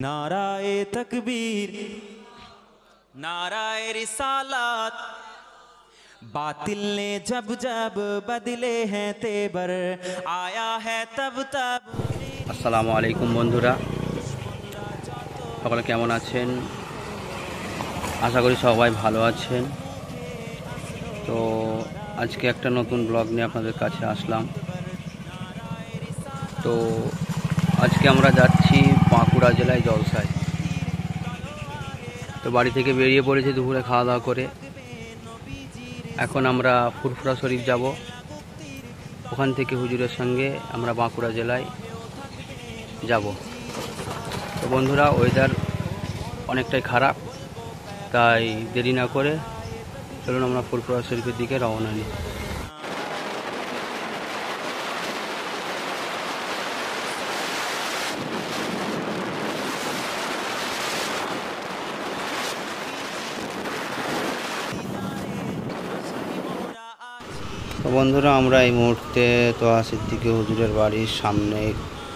नाराए तकबीर नाराए रिसालत बातिल ने जब जब बदले हैं तेवर आया है तब तब। আসসালামু আলাইকুম বন্ধুরা, সকলে কেমন আছেন? আশা করি সবাই ভালো আছেন। তো আজকে একটা নতুন ব্লগ নিয়ে আপনাদের কাছে আসলাম। তো আজকে আমরা যাচ্ছি বাঁকুড়া জেলায় জলসায়। তো বাড়ি থেকে বেরিয়ে পড়েছি দুপুরে খাওয়া দাওয়া করে। এখন আমরা ফুরফুরা শরীফ যাব, ওখান থেকে হুজুরের সঙ্গে আমরা বাঁকুড়া জেলায় যাব। তো বন্ধুরা, ওয়েদার অনেকটাই খারাপ, তাই দেরি না করে চলুন আমরা ফুরফুরা শরীফের দিকে রওনা দিই। তো বন্ধুরা, আমরা এই মুহূর্তে তোহা সিদ্দিকী হুজুরের বাড়ির সামনে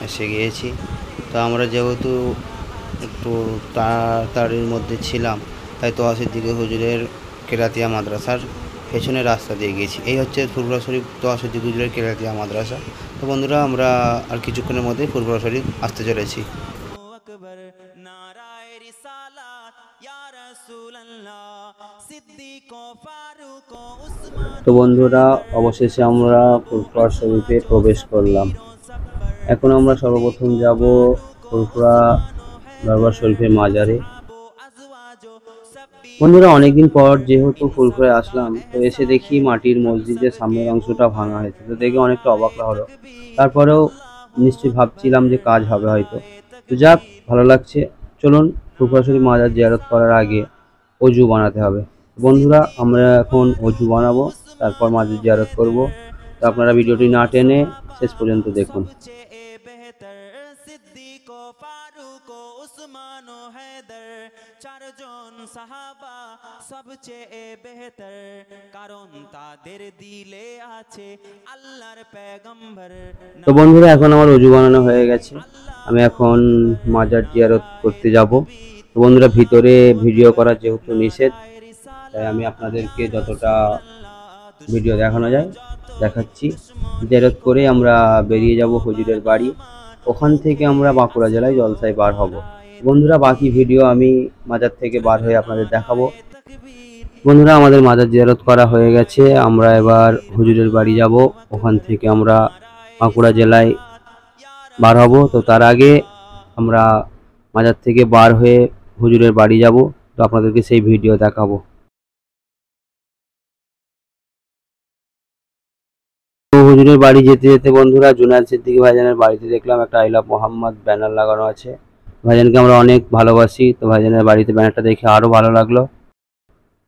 এসে গিয়েছি। তো আমরা যেহেতু একটু তাড়াতাড়ির মধ্যে ছিলাম, তাই তোহা সিদ্দিকী হুজুরের কেরাতিয়া মাদ্রাসার পেছনের রাস্তা দিয়ে গিয়েছি। এই হচ্ছে ফুরফুরা শরীফ তোহা সিদ্দিকী হুজুরের কেরাতিয়া মাদ্রাসা। তো বন্ধুরা, আমরা আর কিছুক্ষণের মধ্যে ফুরফুরা শরীফ আসতে চলেছি। তো বন্ধুরা, অবশেষে আমরা ফুরফুরা শরীফে প্রবেশ করলাম। এখন আমরা সর্বপ্রথম যাব ফুরফুরা দরবার শরীফের মাজারে। বন্ধুরা, অনেকদিন পর যেহেতু ফুরফুরায় আসলাম, তো এসে দেখি মাটির মসজিদের সামনের অংশটা ভাঙা হয়েছে। তো দেখে অনেকটা অবাক হলো। তারপরেও নিশ্চয়ই ভাবছিলাম যে কাজ হবে হয়তো। তো যাক, ভালো লাগছে। চলুন, ফুরফুরা শরীফ মাজার জিয়ারত করার আগে অজু বানাতে হবে। বন্ধুরা, আমরা এখন অজু বানাবো, তারপর মাজার জিয়ারত করব। তো আপনারা ভিডিওটি না টেনে শেষ পর্যন্ত দেখুন। চারজন সাহাবা সবচেয়ে বেহতর, কারণ তাদের দিলে আছে আল্লাহর পয়গম্বর। তো বন্ধুরা, এখন আমার ওযু বানানো হয়ে গেছে। আমি এখন মাজার জিয়ারত করতে যাব। তো বন্ধুরা, ভিতরে ভিডিও করা যেহেতু নিষেধ, তাই আমি আপনাদেরকে যতটা ভিডিও দেখানো যায় দেখাচ্ছি। জিয়ারত করে আমরা বেরিয়ে যাব হুজুরের বাড়ি। ওখান থেকে আমরা বাঁকুড়া জেলায় জলসায় বার হব। বন্ধুরা, বাকি ভিডিও আমি মাজার থেকে বার হয়ে আপনাদের দেখাবো। বন্ধুরা, আমাদের মাজার জিয়ারত করা হয়ে গেছে। আমরা এবার হুজুরের বাড়ি যাব, ওখান থেকে আমরা বাঁকুড়া জেলায় বার হব। তো তার আগে আমরা মাজার থেকে বার হয়ে হুজুরের বাড়ি যাব, তো আপনাদেরকে সেই ভিডিও দেখাবো। তো হুজুরের বাড়ি যেতে যেতে বন্ধুরা, জুনায়েদ সিদ্দিকী ভাইজানের বাড়িতে দেখলাম একটা আই লাভ মোহাম্মদ ব্যানার লাগানো আছে। ভাইজানকে আমরা অনেক ভালোবাসি, তো ভাইজানের বাড়িতে ব্যানারটা দেখে আরো ভালো লাগলো।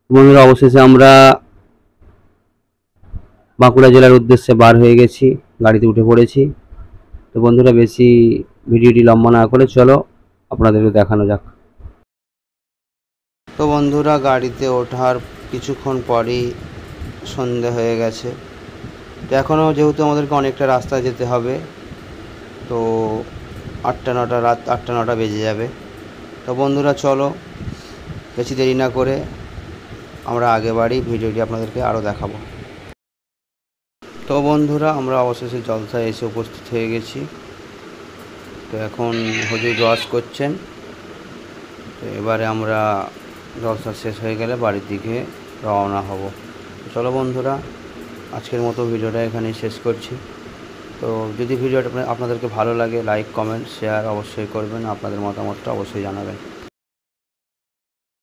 বন্ধুরা, অবশেষে আমরা বাঁকুড়া জেলার উদ্দেশ্যে বার হয়ে গেছি, গাড়িতে উঠে পড়েছি। তো বন্ধুরা, বেশি ভিডিওটি লম্বা না করে চলো আপনাদেরকে দেখানো যাক। তো বন্ধুরা, গাড়িতে ওঠার কিছুক্ষণ পরেই সন্ধে হয়ে গেছে। তো এখনও যেহেতু আমাদেরকে অনেকটা রাস্তা যেতে হবে, তো রাত 8-9 বেজে যাবে। তো বন্ধুরা, চলো বেশি দেরি না করে আমরা আগে বাড়ি, ভিডিওটি আপনাদেরকে আরও দেখাবো। তো বন্ধুরা, আমরা অবশেষে জলসায় এসে উপস্থিত হয়ে গেছি। তো এখন হুজুর ওয়াজ করছেন। তো এবারে আমরা জলসা শেষ হয়ে গেলে বাড়ির দিকে রওনা হব। চলো বন্ধুরা, আজকের মতো ভিডিওটা এখানেই শেষ করছি। তো যদি ভিডিওটা আপনাদেরকে ভালো লাগে, লাইক, কমেন্ট, শেয়ার অবশ্যই করবেন। আপনাদের মতামতটা অবশ্যই জানাবেন।